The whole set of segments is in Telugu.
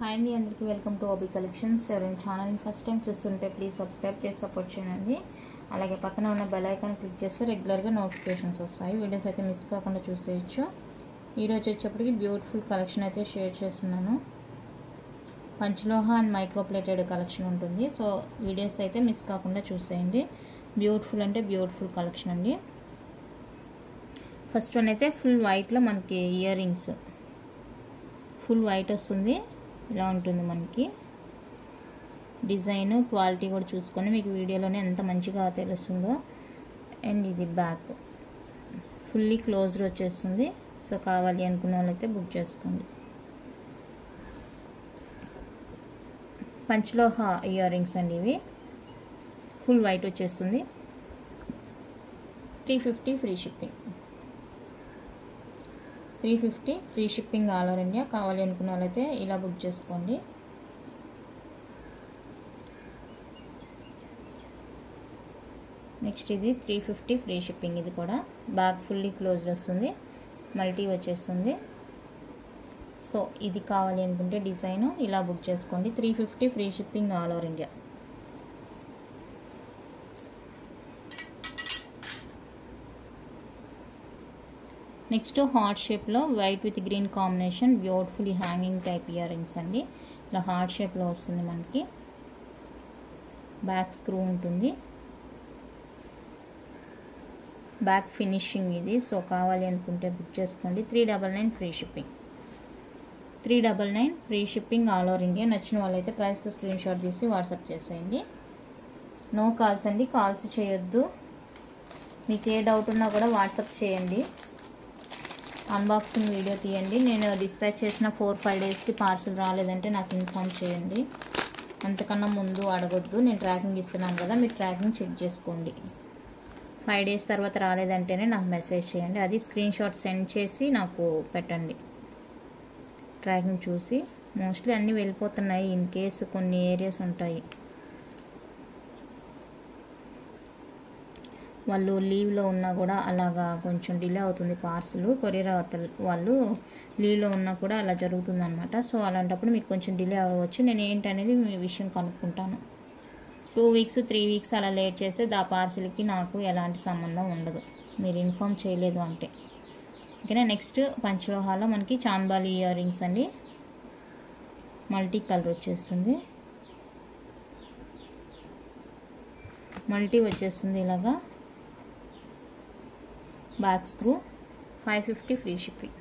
హాయ్ అండి, అందరికీ వెల్కమ్ టు ఓబీ కలెక్షన్స్. ఎవరైనా ఛానల్ని ఫస్ట్ టైం చూస్తుంటే ప్లీజ్ సబ్స్క్రైబ్ చేసి సపోర్ట్ చేయండి. అలాగే పక్కన ఉన్న బెల్ ఐకాన్ క్లిక్ చేస్తే రెగ్యులర్గా నోటిఫికేషన్స్ వస్తాయి. వీడియోస్ అయితే మిస్ కాకుండా చూసేయచ్చు. ఈరోజు వచ్చేప్పటికి బ్యూటిఫుల్ కలెక్షన్ అయితే షేర్ చేస్తున్నాను. పంచలోహ అండ్ మైక్రో ప్లేటెడ్ కలెక్షన్ ఉంటుంది. సో వీడియోస్ అయితే మిస్ కాకుండా చూసేయండి. బ్యూటిఫుల్ అంటే బ్యూటిఫుల్ కలెక్షన్ అండి. ఫస్ట్ వన్ అయితే ఫుల్ వైట్లో మనకి ఇయర్ రింగ్స్, ఫుల్ వైట్ వస్తుంది. ఇలా ఉంటుంది మనకి డిజైన్, క్వాలిటీ కూడా చూసుకొని మీకు వీడియోలోనే ఎంత మంచిగా తెలుస్తుందో. అండ్ ఇది బ్యాక్ ఫుల్లీ క్లోజ్డ్ వచ్చేస్తుంది. సో కావాలి అనుకున్న వాళ్ళైతే బుక్ చేసుకోండి. పంచలోహ ఇయర్ రింగ్స్ అండి ఇవి. ఫుల్ వైట్ వచ్చేస్తుంది. 350 free shipping. 350 free shipping all over India. కావాలి అనుకున్న వాళ్ళైతే ఇలా బుక్ చేసుకోండి. నెక్స్ట్ ఇది 350 ఫ్రీ షిప్పింగ్. ఇది కూడా బ్యాక్ ఫుల్లీ క్లోజ్డ్ వస్తుంది, మల్టీ వచ్చేస్తుంది. సో ఇది కావాలి అనుకుంటే డిజైన్ ఇలా బుక్ చేసుకోండి. 350 free shipping all over India. Next heart షేప్లో white with green combination beautifully hanging type earrings అండి. ఇలా హార్ట్ షేప్లో వస్తుంది మనకి. బ్యాక్ స్క్రూ ఉంటుంది, బ్యాక్ ఫినిషింగ్ ఇది. సో కావాలి అనుకుంటే బుక్ చేసుకోండి. 399 free shipping. 399 free shipping all over India. నచ్చిన వాళ్ళైతే ప్రైస్తో స్క్రీన్ షాట్ తీసి వాట్సాప్ చేసేయండి. నో కాల్స్ అండి, కాల్స్ చేయొద్దు. మీకు ఏ డౌట్ ఉన్నా కూడా వాట్సాప్ చేయండి. అన్బాక్సింగ్ వీడియో తీయండి. నేను డిస్పాచ్ చేసిన 4-5 డేస్కి పార్సల్ రాలేదంటే నాకు ఇన్ఫామ్ చేయండి. అంతకన్నా ముందు అడగొద్దు. నేను ట్రాకింగ్ ఇస్తున్నాను కదా, మీరు ట్రాకింగ్ చెక్ చేసుకోండి. 5 డేస్ తర్వాత రాలేదంటేనే నాకు మెసేజ్ చేయండి. అది స్క్రీన్ షాట్ సెండ్ చేసి నాకు పెట్టండి. ట్రాకింగ్ చూసి మోస్ట్లీ అన్నీ వెళ్ళిపోతున్నాయి. ఇన్ కేసు కొన్ని ఏరియాస్ ఉంటాయి, వాళ్ళు లీవ్లో ఉన్నా కూడా అలాగా కొంచెం డిలే అవుతుంది పార్సల్. కొరియర్ వాళ్ళు లీవ్లో ఉన్నా కూడా అలా జరుగుతుంది అనమాట. సో అలాంటప్పుడు మీకు కొంచెం డిలే అవ్వచ్చు. నేను ఏంటనేది మీ విషయం కనుక్కుంటాను. 2 వీక్స్ 3 వీక్స్ అలా లేట్ చేస్తే ఆ పార్సల్కి నాకు ఎలాంటి సంబంధం ఉండదు, మీరు ఇన్ఫామ్ చేయలేదు అంటే. ఓకేనా. నెక్స్ట్ పంచలోహాలో మనకి చాంబాలి ఇయర్ రింగ్స్ అండి. మల్టీ కలర్ వచ్చేస్తుంది, మల్టీ వచ్చేస్తుంది ఇలాగా. Back screw. 550 free shipping.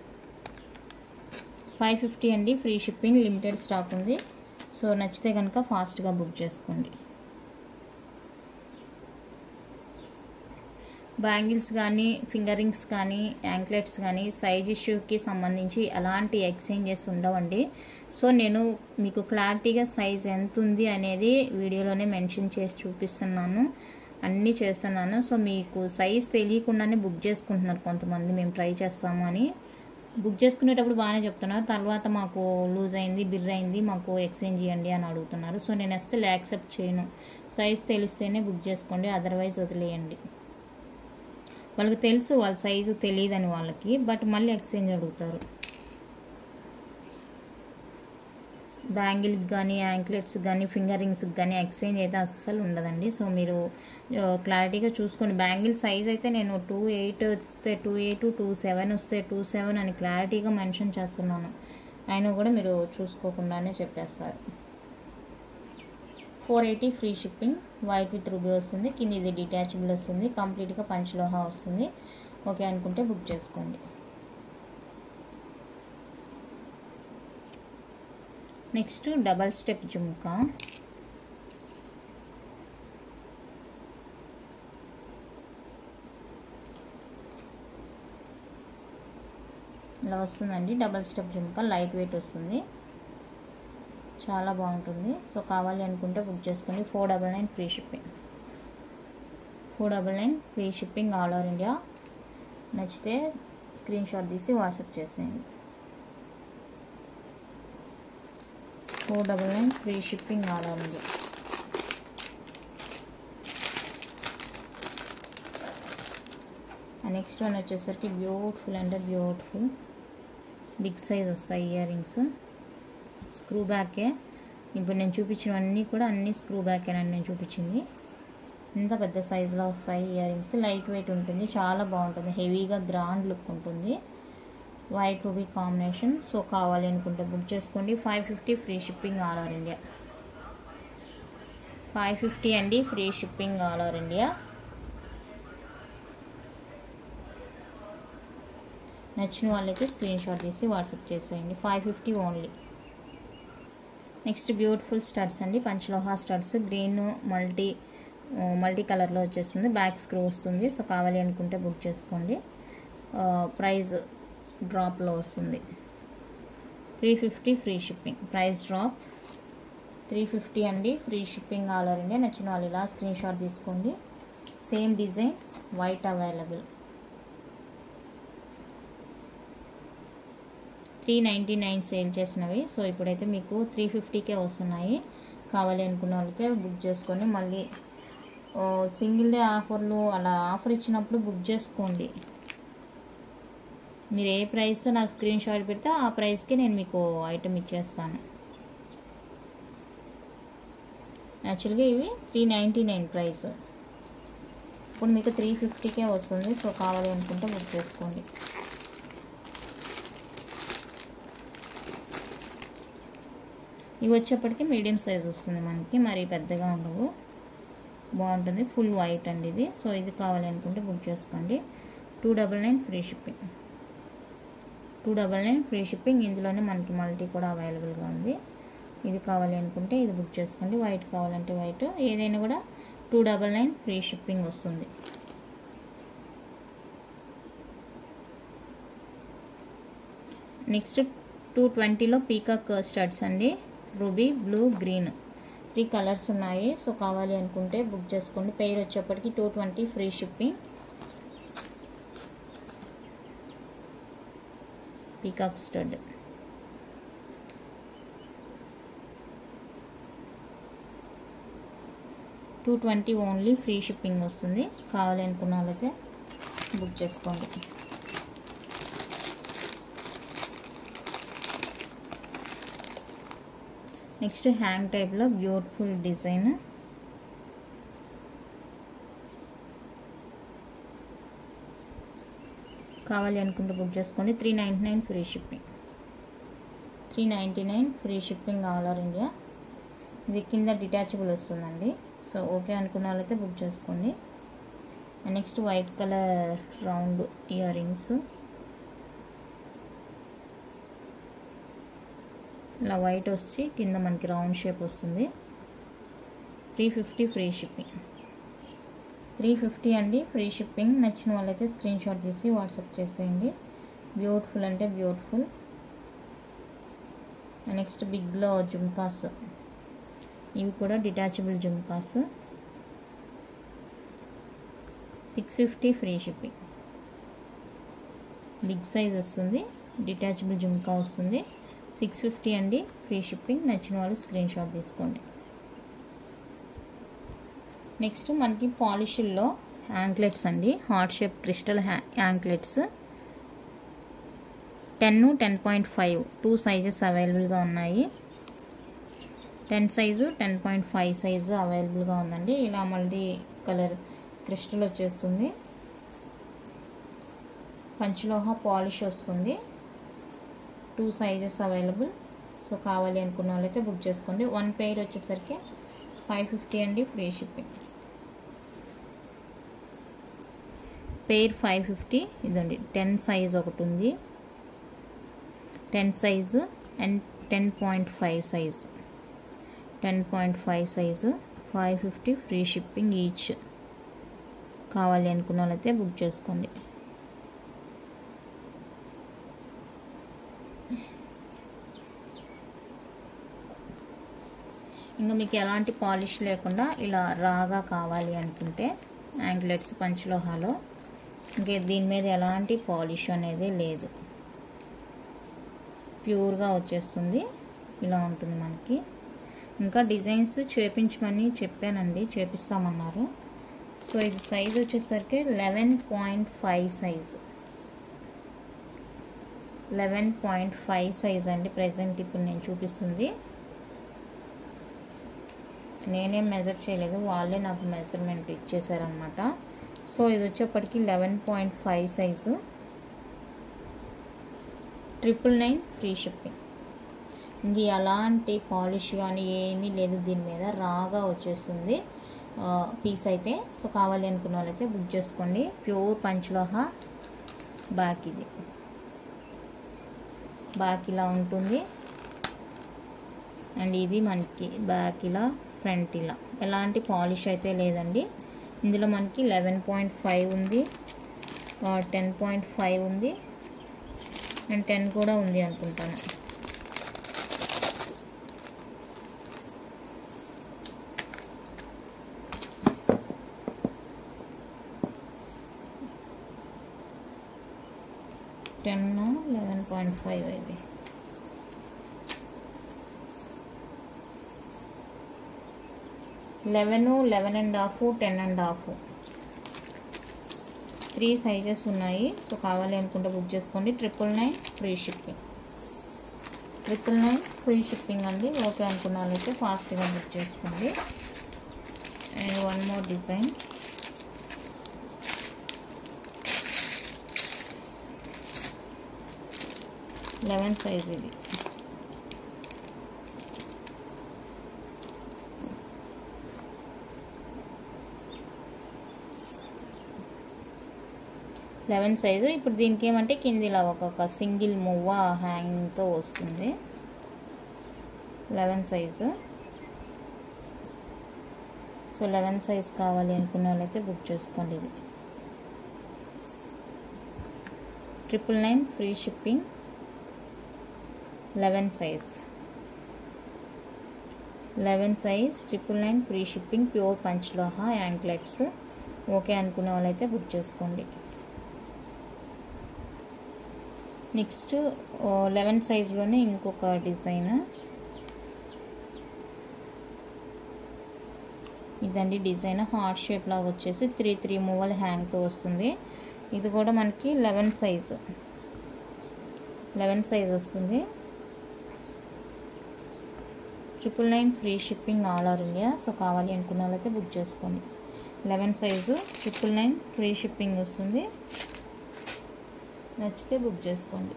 550 అండి ఫ్రీ షిప్పింగ్. లిమిటెడ్ స్టాక్ ఉంది. సో నచ్చితే కనుక ఫాస్ట్గా బుక్ చేసుకోండి. బ్యాంగిల్స్ కానీ, ఫింగర్ రింగ్స్ కానీ, యాంక్లెట్స్ కానీ సైజ్ ఇష్యూకి సంబంధించి ఎలాంటి ఎక్స్చేంజెస్ ఉండవండి. సో నేను మీకు క్లారిటీగా సైజ్ ఎంత ఉంది అనేది వీడియోలోనే మెన్షన్ చేసి చూపిస్తున్నాను, అన్నీ చేస్తున్నాను. సో మీకు సైజ్ తెలియకుండానే బుక్ చేసుకుంటున్నారు కొంతమంది. మేము ట్రై చేస్తాము అని బుక్ చేసుకునేటప్పుడు బాగానే చెప్తున్నారు, తర్వాత మాకు లూజ్ అయింది, బిర్ర అయింది, మాకు ఎక్స్చేంజ్ ఇవ్వండి అని అడుగుతున్నారు. సో నేను అస్సలు యాక్సెప్ట్ చేయను. సైజ్ తెలిస్తేనే బుక్ చేసుకోండి, అదర్వైజ్ వదిలేయండి. వాళ్ళకి తెలుసు వాళ్ళ సైజు తెలియదని వాళ్ళకి, బట్ మళ్ళీ ఎక్స్చేంజ్ అడుగుతారు. బ్యాంగిల్కి కానీ, యాంక్లెట్స్ కానీ, ఫింగర్ రింగ్స్కి కానీ ఎక్స్చేంజ్ అయితే అస్సలు ఉండదండి. సో మీరు క్లారిటీగా చూసుకోండి. బ్యాంగిల్ సైజ్ అయితే నేను 28 వస్తే 28, 27 వస్తే 27 అని క్లారిటీగా మెన్షన్ చేస్తున్నాను. అయినా కూడా మీరు చూసుకోకుండానే చెప్పేస్తారు. 480 free shipping. White with ruby వస్తుంది. కింద ఇది డిటాచబుల్ వస్తుంది. కంప్లీట్గా పంచలోహ వస్తుంది. ఓకే అనుకుంటే బుక్ చేసుకోండి. Next double step jhumka. ఇలా వస్తుందండి double step jhumka. Light weight వస్తుంది, చాలా బాగుంటుంది. సో కావాలి అనుకుంటే బుక్ చేసుకోండి. 499 free shipping. 499 free shipping all over India. నచ్చితే స్క్రీన్ షాట్ తీసి వాట్సాప్ చేసేయండి. 499 free shipping all over India. Next one వచ్చేసరికి బ్యూటిఫుల్ అంటే బ్యూటిఫుల్ బిగ్ సైజ్ వస్తాయి ఇయర్ రింగ్స్. స్క్రూ బ్యాకే. ఇప్పుడు నేను చూపించినవన్నీ కూడా అన్ని స్క్రూ బ్యాకేనండి నేను చూపించింది. ఇంత పెద్ద సైజులో వస్తాయి ఇయర్ రింగ్స్. లైట్ వెయిట్ ఉంటుంది, చాలా బాగుంటుంది, హెవీగా గ్రాండ్ లుక్ ఉంటుంది. White ruby combination. సో కావాలి అనుకుంటే బుక్ చేసుకోండి. 550 free shipping all over India. 550 అండి, free shipping all over India. నచ్చిన వాళ్ళకి స్క్రీన్ షాట్ తీసి వాట్సాప్ చేసేయండి. 550 ఓన్లీ. నెక్స్ట్ బ్యూటిఫుల్ స్టడ్స్ అండి, పంచలోహా స్టడ్స్. గ్రీన్ మల్టీ కలర్లో వచ్చేస్తుంది, బ్యాక్ స్క్రూ వస్తుంది. సో కావాలి అనుకుంటే బుక్ చేసుకోండి. ప్రైస్ డ్రాప్లో వస్తుంది. 350 ఫ్రీ షిప్పింగ్. ప్రైస్ డ్రాప్ 350 అండి, free shipping all over India. నచ్చిన వాళ్ళు ఇలా స్క్రీన్ షాట్ తీసుకోండి. Same design, white available. 399 sale చేసినవి. సో ఇప్పుడైతే మీకు 350కే వస్తున్నాయి. కావాలి అనుకున్న వాళ్ళకి బుక్ చేసుకొని మళ్ళీ సింగిల్ డే ఆఫర్లు అలా ఆఫర్ ఇచ్చినప్పుడు బుక్ చేసుకోండి. మీరు ఏ ప్రైస్తో నాకు స్క్రీన్ షాట్ పెడితే ఆ ప్రైస్కి నేను మీకు ఐటమ్ ఇచ్చేస్తాను. యాక్చువల్గా ఇవి 399 ప్రైస్, ఇప్పుడు మీకు 350కే వస్తుంది. సో కావాలి అనుకుంటే బుక్ చేసుకోండి. ఇవి వచ్చేప్పటికి మీడియం సైజ్ వస్తుంది మనకి, మరి పెద్దగా ఉండవు, బాగుంటుంది. ఫుల్ వైట్ అండి ఇది. సో ఇది కావాలి అనుకుంటే బుక్ చేసుకోండి. 299 ఫ్రీ షిప్పింగ్. 299 free shipping. ఇందులోనే మనకి మల్టీ కూడా అవైలబుల్గా ఉంది. ఇది కావాలి అనుకుంటే ఇది బుక్ చేసుకోండి. వైట్ కావాలంటే వైట్, ఏదైనా కూడా 299 ఫ్రీ షిప్పింగ్ వస్తుంది. నెక్స్ట్ 220లో పీకాక్ స్టడ్స్ అండి, రూబీ, బ్లూ, గ్రీన్ 3 కలర్స్ ఉన్నాయి. సో కావాలి అనుకుంటే బుక్ చేసుకోండి. పెయిర్ వచ్చేప్పటికి 220 free shipping. Peacock stud. $220 only, free shipping వస్తుంది. కావాలి అనుకున్న వాళ్ళైతే బుక్ చేసుకోండి. నెక్స్ట్ హ్యాంగ్ టైప్లో బ్యూటిఫుల్ డిజైన్. కావాలి అనుకుంటే బుక్ చేసుకోండి. 399 free shipping. 399 free shipping all over India. ఇది కింద డిటాచబుల్ వస్తుందండి. సో ఓకే అనుకున్న వాళ్ళైతే బుక్ చేసుకోండి. Next white colour round ear rings. ఇలా వైట్ వచ్చి కింద మనకి రౌండ్ షేప్ వస్తుంది. 350 ఫ్రీ షిప్పింగ్. 350 అండి, ఫ్రీ షిప్పింగ్. నచ్చిన వాళ్ళైతే స్క్రీన్ షాట్ తీసి వాట్సాప్ చేసేయండి. బ్యూటిఫుల్ అంటే బ్యూటిఫుల్. నెక్స్ట్ బిగ్లో జుమ్కాస్. ఇవి కూడా detachable jhumkas. 650 free shipping. Big size వస్తుంది, డిటాచబుల్ జుమ్కా వస్తుంది. 650 అండి, ఫ్రీ షిప్పింగ్. నచ్చిన వాళ్ళు స్క్రీన్ షాట్ తీసుకోండి. నెక్స్ట్ మనకి పాలిషుల్లో యాంక్లెట్స్ అండి, heart shape crystal anklets. 10, 10.5 2 sizes అవైలబుల్గా ఉన్నాయి. 10 సైజు, 10.5 సైజు అవైలబుల్గా ఉందండి. ఇలా మళ్ళీ కలర్ క్రిస్టల్ వచ్చేస్తుంది. పంచలోహ పాలిష్ వస్తుంది. 2 సైజెస్ అవైలబుల్. సో కావాలి అనుకున్న వాళ్ళైతే బుక్ చేసుకోండి. 1 పెయిర్ వచ్చేసరికి 550 అండి, ఫ్రీ షిప్పింగ్. పెయిర్ 550. ఇదండి 10 సైజ్ ఒకటి ఉంది, 10 size and 10.5 size. 10.5 size 550 free shipping each. కావాలి అనుకున్న వాళ్ళైతే బుక్ చేసుకోండి. ఇంకా మీకు ఎలాంటి పాలిష్ లేకుండా ఇలా రాగా కావాలి అనుకుంటే యాంక్లెట్స్ పంచలోహాలో, ఇంకే దీని మీద ఎలాంటి పాలిష్ అనేది లేదు, ప్యూర్గా వచ్చేస్తుంది. ఇలా ఉంటుంది మనకి. ఇంకా డిజైన్స్ చేపించమని చెప్పానండి, చేపిస్తామన్నారు. సో ఇది సైజ్ వచ్చేసరికి 11.5 సైజ్. 11.5 సైజ్ అండి ప్రెజెంట్ ఇప్పుడు నేను చూపిస్తుంది. నేనేం మెజర్ చేయలేదు, వాళ్ళే నాకు మెజర్మెంట్ ఇచ్చేసారనమాట. సో ఇది వచ్చేప్పటికి 11.5 సైజు, 999 ఫ్రీ షిప్పింగ్. ఇంక అలాంటి పాలిష్ కానీ ఏమీ లేదు దీని మీద, రాగా వచ్చేస్తుంది పీస్ అయితే. సో కావాలి అనుకున్న వాళ్ళైతే బుక్ చేసుకోండి. ప్యూర్ పంచలోహ. బ్యాక్ ఇది, బ్యాక్ ఇలా ఉంటుంది. అండ్ ఇది మనకి బ్యాక్ ఇలా, ఫ్రంట్ ఇలా. ఎలాంటి పాలిష్ అయితే లేదండి. ఇందులో మనకి 11.5 ఉంది, 10.5 ఉంది, అండ్ 10 కూడా ఉంది అనుకుంటాను. టెన్ 11.5 ఇది. లెవెన్ 11.5, 10.5 3 సైజెస్ ఉన్నాయి. సో కావాలి అనుకుంటే బుక్ చేసుకోండి. 999 ఫ్రీ షిప్పింగ్. 999 ఫ్రీ షిప్పింగ్ అండి. ఓకే అనుకున్న వాళ్ళైతే ఫాస్ట్గా బుక్ చేసుకోండి. And one more design. Eleven size ఇది. Eleven size. ఇప్పుడు దీనికి ఏమంటే కింద ఇలా ఒక సింగిల్ మువ్వ హ్యాంగ్తో వస్తుంది. 11 సైజు. సో 11 సైజ్ కావాలి అనుకున్న వాళ్ళైతే బుక్ చేసుకోండి. ఇది 999 free shipping. 11 size. 11 size 999 free shipping. Pure panchaloha anklets. Okay అనుకునే వాళ్ళైతే బుక్ చేసుకోండి. నెక్స్ట్ 11 సైజ్లోనే ఇంకొక డిజైన్ ఇదండి. డిజైన్ హార్ట్ షేప్ లాగా వచ్చేసి 3 మూవల్ హ్యాంగ్తో వస్తుంది. ఇది కూడా మనకి 11 సైజ్. 11 సైజ్ వస్తుంది. 999 free shipping all over India. So కావాలి అనుకున్న వాళ్ళైతే బుక్ చేసుకోండి. 11 సైజు 999 ఫ్రీ షిప్పింగ్ వస్తుంది. నచ్చితే బుక్ చేసుకోండి.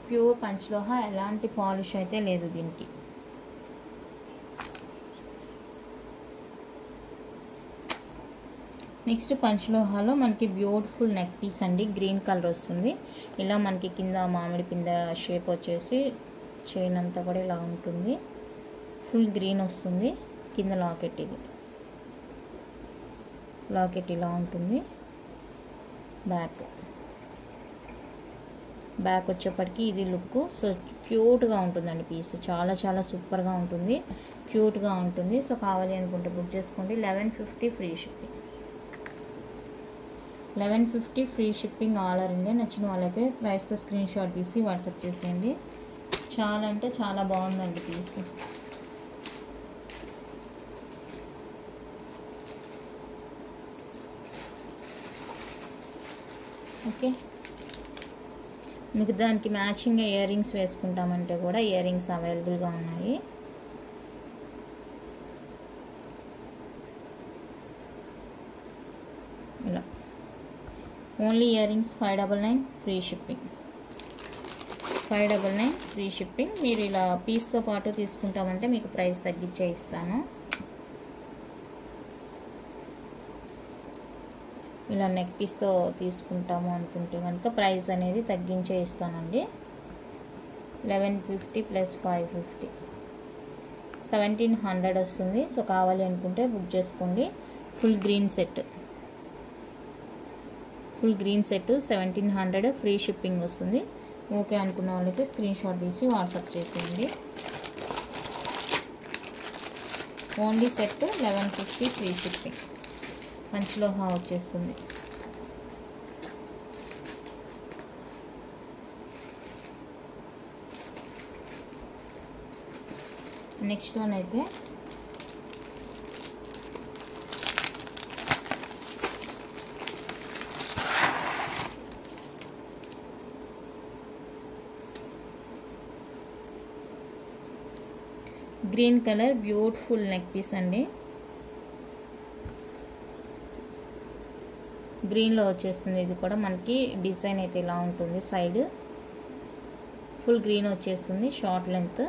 ప్యూర్ పంచలోహ, ఎలాంటి పాలిష్ అయితే లేదు దీనికి. నెక్స్ట్ పంచలోహాలో మనకి బ్యూటిఫుల్ నెక్ పీస్ అండి. గ్రీన్ కలర్ వస్తుంది. ఇలా మనకి కింద మామిడి పింద షేప్ వచ్చేసి చైన్ అంతా కూడా ఇలా ఉంటుంది. ఫుల్ గ్రీన్ వస్తుంది. కింద లాకెట్ ఇది, లాకెట్ ఇలా ఉంటుంది. బ్యాక్ వచ్చేప్పటికి ఇది లుక్. సో క్యూట్గా ఉంటుందండి పీస్. చాలా చాలా సూపర్గా ఉంటుంది, క్యూట్గా ఉంటుంది. సో కావాలి అనుకుంటే బుక్ చేసుకోండి. 1150 free shipping. 1150 free shipping all over India. నచ్చిన వాళ్ళైతే ప్రైస్తో స్క్రీన్ షాట్ తీసి వాట్సాప్ చేసేయండి. చాలా అంటే చాలా బాగుందండి పీస్. ఓకే, మీకు దానికి మ్యాచింగ్ ఇయర్ రింగ్స్ వేసుకుంటామంటే కూడా ఇయర్ రింగ్స్ అవైలబుల్గా ఉన్నాయి. ఇలా only ear rings 599 free shipping. 599 free shipping. మీరు ఇలా పీస్తో పాటు తీసుకుంటామంటే మీకు ప్రైస్ తగ్గించే ఇస్తాను. ఇలా నెక్ పీస్తో తీసుకుంటాము అనుకుంటే కనుక ప్రైస్ అనేది తగ్గించే ఇస్తానండి. 1150 ప్లస్ 550 1700 వస్తుంది. సో కావాలి అనుకుంటే బుక్ చేసుకోండి. Full green set 1700 free shipping వస్తుంది. ఓకే అనుకున్న వాళ్ళైతే స్క్రీన్ షాట్ తీసి వాట్సాప్ చేసేయండి. Only set 1150 free shipping. పంచలోహ వచ్చేస్తుంది. నెక్స్ట్ వన్ అయితే green colour beautiful neck piece అండి. గ్రీన్లో వచ్చేస్తుంది. ఇది కూడా మనకి డిజైన్ అయితే ఇలా ఉంటుంది. సైడ్ ఫుల్ గ్రీన్ వచ్చేస్తుంది, షార్ట్ లెంత్.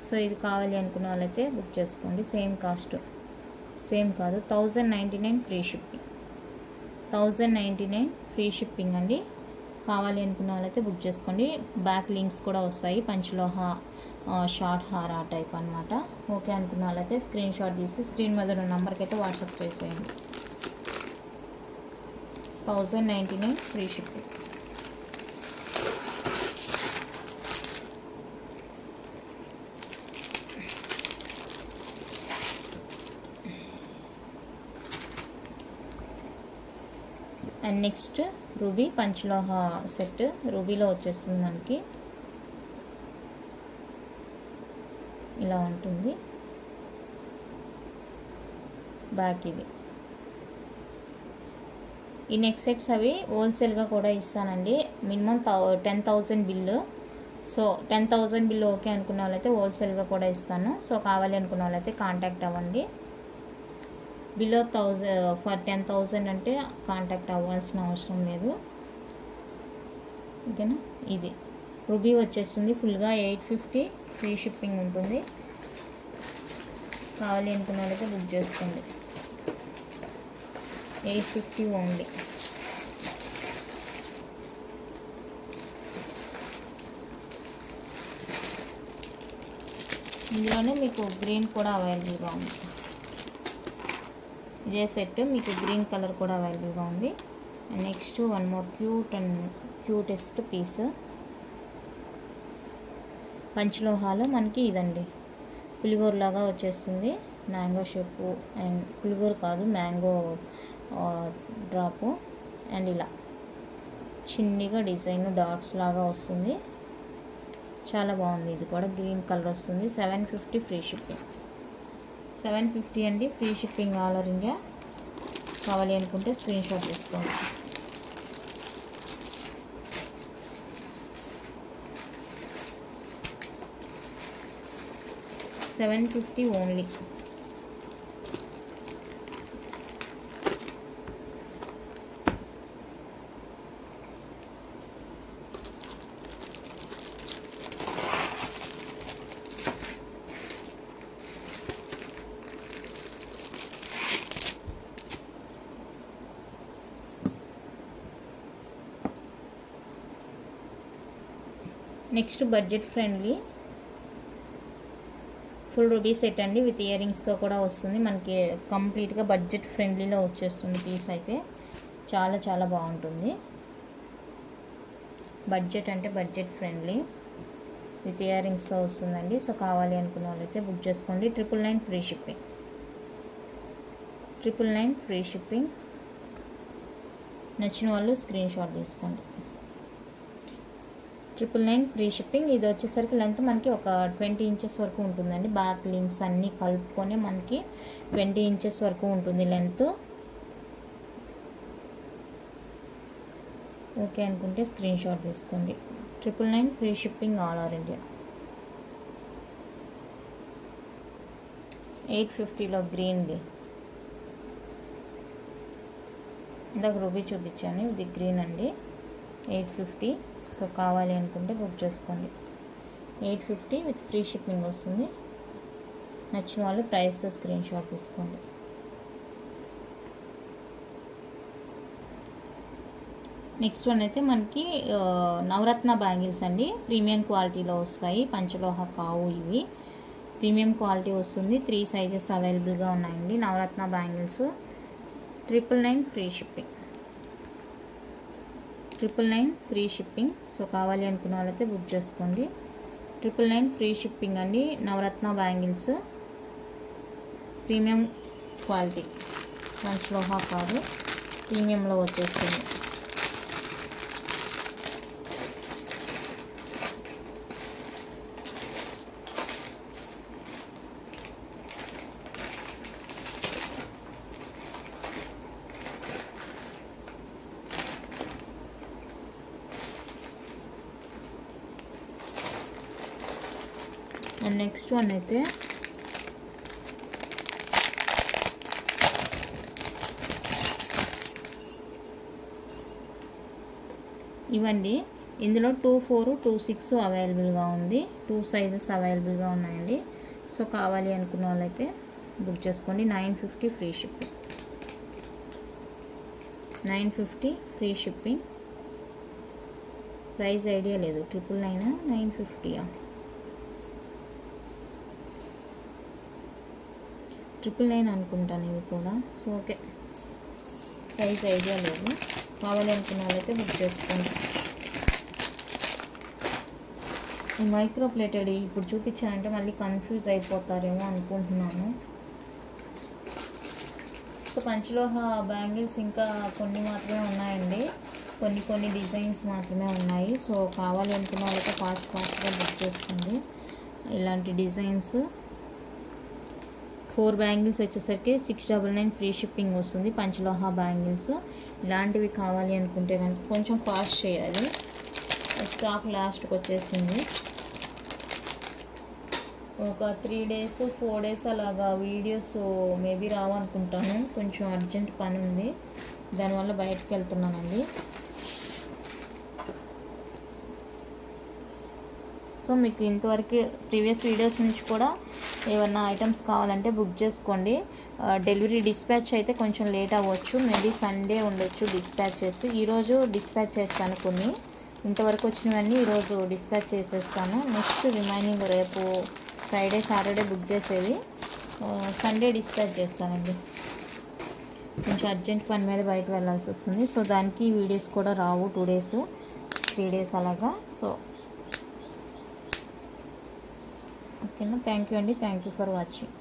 సో ఇది కావాలి అనుకున్న వాళ్ళైతే బుక్ చేసుకోండి. సేమ్ కాస్ట్, సేమ్ కాదు, 1099 ఫ్రీ షిప్పింగ్. 1099 ఫ్రీ షిప్పింగ్ అండి. కావాలి అనుకున్న వాళ్ళైతే బుక్ చేసుకోండి. బ్యాక్ లింక్స్ కూడా వస్తాయి, పంచలో షార్ట్ హార్ ఆ టైప్ అనమాట. ఓకే అనుకున్న వాళ్ళైతే స్క్రీన్ షాట్ తీసి స్క్రీన్ మీద ఉన్న నెంబర్కి అయితే వాట్సాప్ చేసేయండి. 1099 free shipping. And next ruby panchaloha set. రూబీలో వచ్చేస్తుంది మనకి, ఇలా ఉంటుంది బ్యాక్. ఇది ఈ నెక్ సెట్స్ అవి హోల్సేల్గా కూడా ఇస్తానండి. Minimum 10,000 bill. So 10,000 bill okay అనుకున్న వాళ్ళైతే హోల్సేల్గా కూడా ఇస్తాను. సో కావాలి అనుకున్న వాళ్ళైతే కాంటాక్ట్ అవ్వండి. బిలో 10,000 అంటే కాంటాక్ట్ అవ్వాల్సిన అవసరం లేదు. ఓకేనా. ఇది రూబీ వచ్చేస్తుంది ఫుల్గా 850 ఫ్రీ షిప్పింగ్ ఉంటుంది. కావాలి అనుకున్న వాళ్ళైతే బుక్ చేసుకోండి. 850 ఓన్లీ. ఇందులోనే మీకు గ్రీన్ కూడా అవైలబుల్గా ఉంది. ఇదే సెట్ మీకు గ్రీన్ కలర్ కూడా అవైలబుల్గా ఉంది. Next one more cutest piece. పంచలోహాలో మనకి ఇదండి, పులిగోర లాగా వచ్చేస్తుంది. మ్యాంగో షేపు, అండ్ పులిగోర కాదు, మ్యాంగో డ్రాపు. అండ్ ఇలా చిన్నగా డిజైన్ డాట్స్ లాగా వస్తుంది. చాలా బాగుంది. ఇది కూడా గ్రీన్ కలర్ వస్తుంది. 750 ఫ్రీ షిప్పింగ్. 750 అండి, free shipping all over India. కావాలి అనుకుంటే స్క్రీన్ షాట్ తీసుకోండి. $750 only. Next budget friendly full ruby set అండి, విత్ ఇయర్ రింగ్స్తో కూడా వస్తుంది. మనకి కంప్లీట్గా బడ్జెట్ ఫ్రెండ్లీలో వచ్చేస్తుంది. పీస్ అయితే చాలా చాలా బాగుంటుంది. బడ్జెట్ అంటే బడ్జెట్ ఫ్రెండ్లీ విత్ ఇయర్ రింగ్స్తో వస్తుందండి. సో కావాలి అనుకున్న వాళ్ళైతే బుక్ చేసుకోండి. 999 ఫ్రీ షిప్పింగ్. 999 free shipping. నచ్చిన వాళ్ళు స్క్రీన్ షాట్ తీసుకోండి. 999 ఫ్రీ షిప్పింగ్. ఇది వచ్చేసరికి లెంత్ మనకి ఒక 20 ఇంచెస్ వరకు ఉంటుందండి. బ్యాక్ లింక్స్ అన్నీ కలుపుకొని మనకి 20 ఇంచెస్ వరకు ఉంటుంది లెంత్. ఓకే అనుకుంటే స్క్రీన్ షాట్ తీసుకోండి. 999 free shipping all over India. 850లో గ్రీన్ది. ఇందాక రూబీ చూపించాను, ఇది గ్రీన్ అండి. 850. సో కావాలి అనుకుంటే బుక్ చేసుకోండి. 850 విత్ ఫ్రీ షిప్పింగ్ వస్తుంది. నచ్చిన వాళ్ళు ప్రైస్తో స్క్రీన్ షాట్ తీసుకోండి. నెక్స్ట్ వన్ అయితే మనకి నవరత్న బ్యాంగిల్స్ అండి. ప్రీమియం క్వాలిటీలో వస్తాయి. పంచలోహ కావు ఇవి. ప్రీమియం క్వాలిటీ వస్తుంది. 3 సైజెస్ అవైలబుల్గా ఉన్నాయండి. Navaratna bangles 999 free shipping. 999 free shipping. So కావాలి అనుకున్న వాళ్ళైతే బుక్ చేసుకోండి. 999 ఫ్రీ షిప్పింగ్ అండి. నవరత్న బ్యాంగిల్స్ ప్రీమియం క్వాలిటీ, పంచలోహ కాదు, ప్రీమియంలో వచ్చేస్తుంది. అండ్ నెక్స్ట్ వన్ అయితే ఇవ్వండి. ఇందులో 2, 4, 2, 6 అవైలబుల్గా ఉంది. 2 సైజెస్ అవైలబుల్గా ఉన్నాయండి. సో కావాలి అనుకున్న వాళ్ళైతే బుక్ చేసుకోండి. 950 free shipping. 950 free shipping. Price idea లేదు. 999 950 999 అనుకుంటాను ఇవి కూడా. సో ఓకే, ప్రైస్ ఐడియా లేదు. కావాలి అనుకున్న వాళ్ళైతే బుక్ చేసుకోండి. ఈ మైక్రో ప్లేటెడ్ ఇప్పుడు చూపించానంటే మళ్ళీ కన్ఫ్యూజ్ అయిపోతారేమో అనుకుంటున్నాను. సో పంచలోహ బ్యాంగిల్స్ ఇంకా కొన్ని మాత్రమే ఉన్నాయండి. కొన్ని డిజైన్స్ మాత్రమే ఉన్నాయి. సో కావాలి అనుకున్న వాళ్ళకి ఫాస్ట్గా బుక్ చేసుకోండి. ఇలాంటి డిజైన్స్ 4 బ్యాంగిల్స్ వచ్చేసరికి 699 ఫ్రీ షిప్పింగ్ వస్తుంది. పంచలోహ బ్యాంగిల్స్ ఇలాంటివి కావాలి అనుకుంటే కనుక కొంచెం ఫాస్ట్ చేయాలి. స్టాక్ లాస్ట్కి వచ్చేసింది. ఒక 3 days 4 days అలాగా వీడియోస్ మేబీ రావనుకుంటాను. కొంచెం అర్జెంట్ పని ఉంది, దానివల్ల బయటకు వెళ్తున్నానండి. సో మీకు ఇంతవరకు ప్రీవియస్ వీడియోస్ నుంచి కూడా ఏమన్నా ఐటమ్స్ కావాలంటే బుక్ చేసుకోండి. డెలివరీ డిస్పాచ్ అయితే కొంచెం లేట్ అవ్వచ్చు. మేబీ సండే ఉండొచ్చు డిస్పాచెస్. ఈరోజు డిస్పాచ్ చేస్తాను. కొన్ని ఇంతవరకు వచ్చినవన్నీ ఈరోజు డిస్పాచ్ చేసేస్తాను. నెక్స్ట్ రిమైనింగ్ రేపు ఫ్రైడే సాటర్డే బుక్ చేసేది సండే డిస్పాచ్ చేస్తానండి. కొంచెం అర్జెంట్ పని మీద బయట వెళ్ళాల్సి వస్తుంది. సో దానికి వీడియోస్ కూడా రావు. 2 days 3 days అలాగా. సో ఓకేనా, థ్యాంక్ యూ అండి. Thank you for watching.